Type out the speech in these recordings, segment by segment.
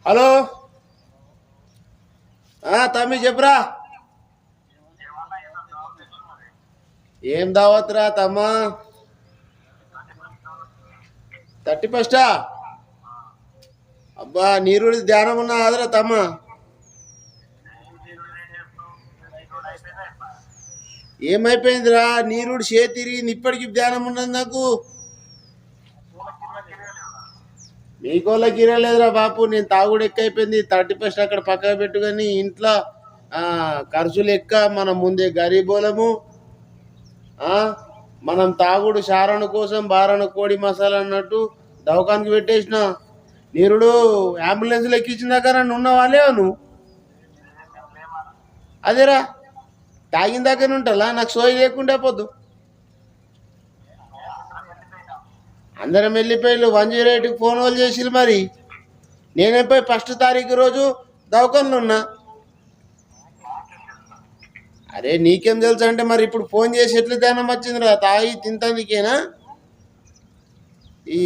Hello తమ్మి చెప్పురా. ఏం దావత్ రా తమ్మా? 31 అబ్బా నీరుడి ధ్యానం ఉన్నా అదరా తమ్మ. ఏమైపోయిందిరా? నీరుడు తిరిగింది, ఇప్పటికి ధ్యానం ఉన్నది నాకు. మీకోళ్ళకి ఇరలేదురా బాపు, నేను తాగుడు ఎక్కువైపోయింది. 31 అక్కడ పక్కకు పెట్టు, కానీ ఇంట్లో ఖర్చులు ఎక్క. మనం ముందే గరీబోలము. మనం తాగుడు చారణ కోసం బారణ కోడి మసాలా అన్నట్టు దవాఖానికి పెట్టేసిన. నీరుడు అంబులెన్స్లో ఎక్కించిన దగ్గర నన్ను ఉన్నవాళ్ళే నువ్వు. అదేరా తాగిన దగ్గర ఉంటాలా, నాకు సోయి లేకుండా పొద్దు. అందరం వెళ్ళిపోయి 108కి ఫోన్ వాళ్ళు చేసిరు. మరి నేనేపోయి 1 తారీఖు రోజు దవాఖానలో ఉన్నా. అరే నీకేం తెలుసు అంటే, మరి ఇప్పుడు ఫోన్ చేసి ఎట్లా ధ్యానం వచ్చిందిరా? తాగి తింటానికేనా? ఈ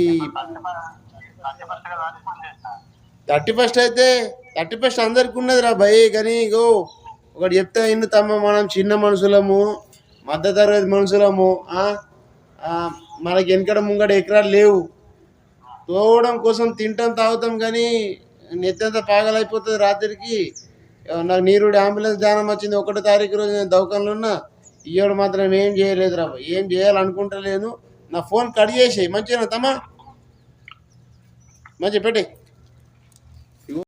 31 అయితే 31 అందరికి ఉన్నదిరా భయ్. కానీ ఇగో ఒకటి చెప్తే ఇన్ని తమ్మ, మనం చిన్న మనుషులము, మధ్యతరగతి మనుషులము. మనకి వెనకడ ముంగడ ఎకరాలు లేవు. తోవడం కోసం తింటాం తాగుతాం, కానీ నెత్తంతా పాగలైపోతుంది రాత్రికి. నాకు నీరుడి అంబులెన్స్ ధ్యానం వచ్చింది 1 తారీఖు రోజు. నేను దవాఖానలో ఉన్నా. ఇయ్యోడు మాత్రం ఏం చేయలేదురా, ఏం చేయాలనుకుంటలేను. నా ఫోన్ కట్ చేసేయి మంచిగా తమ్మా, మంచిగా పెట్టే.